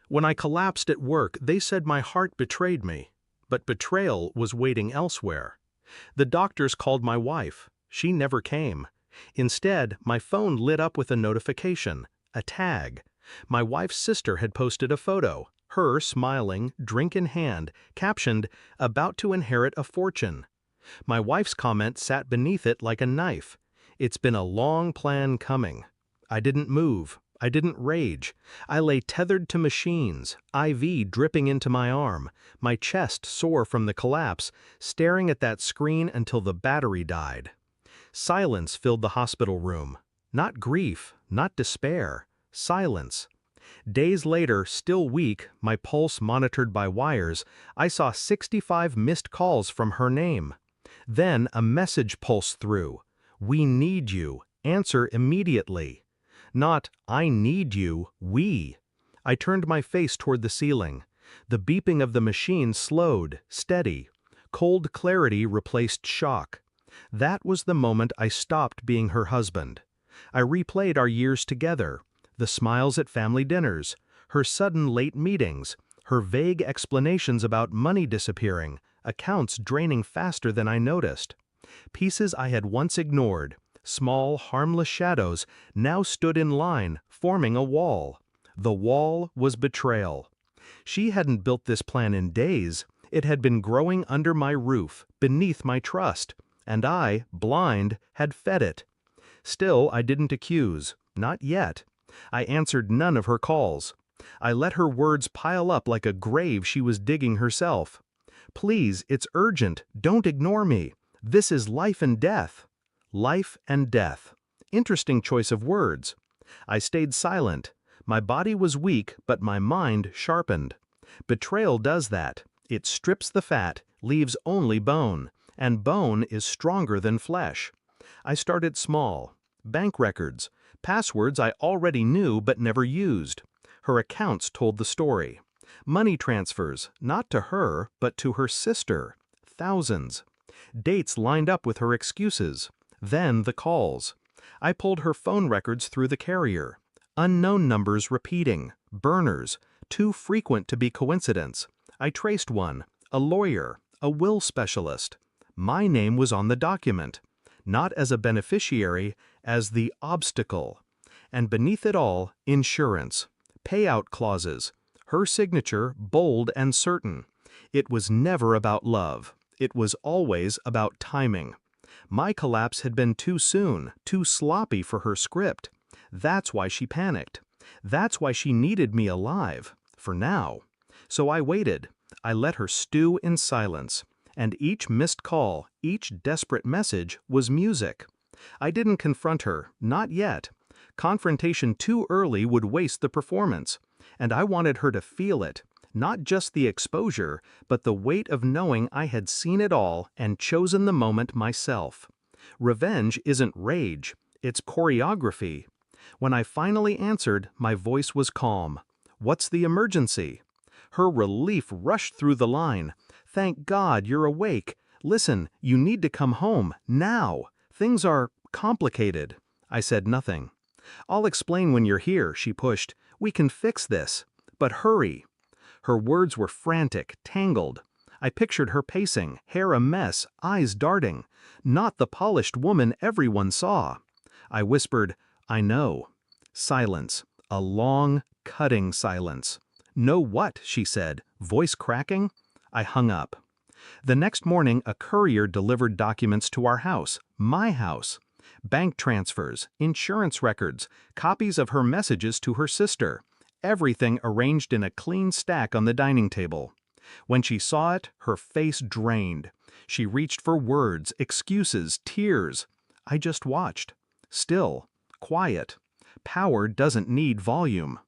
When I collapsed at work, they said my heart betrayed me. But betrayal was waiting elsewhere. The doctors called my wife. She never came. Instead, my phone lit up with a notification, a tag. My wife's sister had posted a photo, her smiling, drink in hand, captioned, "About to inherit a fortune." My wife's comment sat beneath it like a knife. "It's been a long plan coming." I didn't move. I didn't rage. I lay tethered to machines, IV dripping into my arm, my chest sore from the collapse, staring at that screen until the battery died. Silence filled the hospital room. Not grief, not despair. Silence. Days later, still weak, my pulse monitored by wires, I saw 65 missed calls from her name. Then a message pulsed through. "We need you. Answer immediately." Not, "I need you, we." I turned my face toward the ceiling. The beeping of the machine slowed, steady. Cold clarity replaced shock. That was the moment I stopped being her husband. I replayed our years together, the smiles at family dinners, her sudden late meetings, her vague explanations about money disappearing, accounts draining faster than I noticed. Pieces I had once ignored, small, harmless shadows, now stood in line, forming a wall. The wall was betrayal. She hadn't built this plan in days. It had been growing under my roof, beneath my trust, and I, blind, had fed it. Still, I didn't accuse. Not yet. I answered none of her calls. I let her words pile up like a grave she was digging herself. "Please, it's urgent. Don't ignore me. This is life and death." Life and death. Interesting choice of words. I stayed silent. My body was weak, but my mind sharpened. Betrayal does that. It strips the fat, leaves only bone, and bone is stronger than flesh. I started small. Bank records, passwords I already knew but never used. Her accounts told the story. Money transfers, not to her, but to her sister. Thousands. Dates lined up with her excuses. Then the calls. I pulled her phone records through the carrier. Unknown numbers repeating, burners, too frequent to be coincidence. I traced one, a lawyer, a will specialist. My name was on the document, not as a beneficiary, as the obstacle. And beneath it all, insurance, payout clauses, her signature bold and certain. It was never about love. It was always about timing. My collapse had been too soon, too sloppy for her script. That's why she panicked. That's why she needed me alive, for now. So I waited. I let her stew in silence. And each missed call, each desperate message was music. I didn't confront her, not yet. Confrontation too early would waste the performance. And I wanted her to feel it. Not just the exposure, but the weight of knowing I had seen it all and chosen the moment myself. Revenge isn't rage, it's choreography. When I finally answered, my voice was calm. "What's the emergency?" Her relief rushed through the line. "Thank God you're awake. Listen, you need to come home, now. Things are complicated." I said nothing. "I'll explain when you're here," she pushed. "We can fix this. But hurry." Her words were frantic, tangled. I pictured her pacing, hair a mess, eyes darting. Not the polished woman everyone saw. I whispered, "I know." Silence. A long, cutting silence. "Know what?" she said, voice cracking. I hung up. The next morning, a courier delivered documents to our house, my house. Bank transfers, insurance records, copies of her messages to her sister. Everything arranged in a clean stack on the dining table. When she saw it, her face drained. She reached for words, excuses, tears. I just watched. Still, quiet. Power doesn't need volume.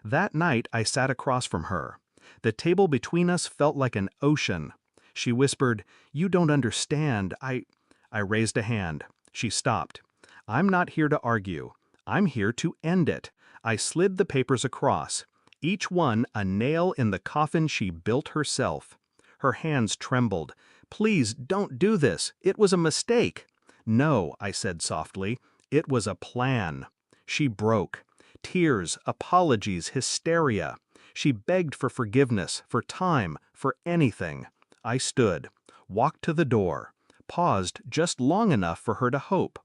That night, I sat across from her. The table between us felt like an ocean. She whispered, "You don't understand. I raised a hand. She stopped. "I'm not here to argue. I'm here to end it." I slid the papers across, each one a nail in the coffin she built herself. Her hands trembled. "Please don't do this. It was a mistake." "No," I said softly. "It was a plan." She broke. Tears, apologies, hysteria. She begged for forgiveness, for time, for anything. I stood, walked to the door, paused just long enough for her to hope.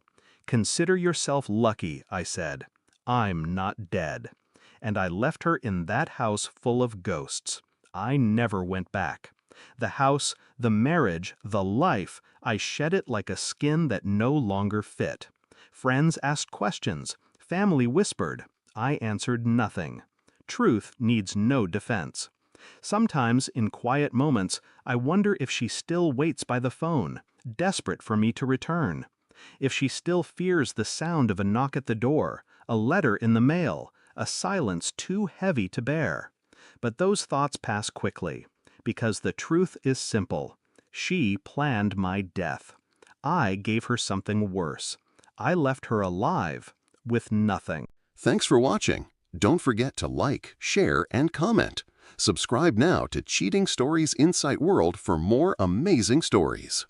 "Consider yourself lucky," I said. "I'm not dead." And I left her in that house full of ghosts. I never went back. The house, the marriage, the life, I shed it like a skin that no longer fit. Friends asked questions. Family whispered. I answered nothing. Truth needs no defense. Sometimes, in quiet moments, I wonder if she still waits by the phone, desperate for me to return. If she still fears the sound of a knock at the door, a letter in the mail, a silence too heavy to bear. But those thoughts pass quickly, because the truth is simple. She planned my death. I gave her something worse. I left her alive with nothing. Thanks for watching. Don't forget to like, share, and comment. Subscribe now to Cheating Stories Insight World for more amazing stories.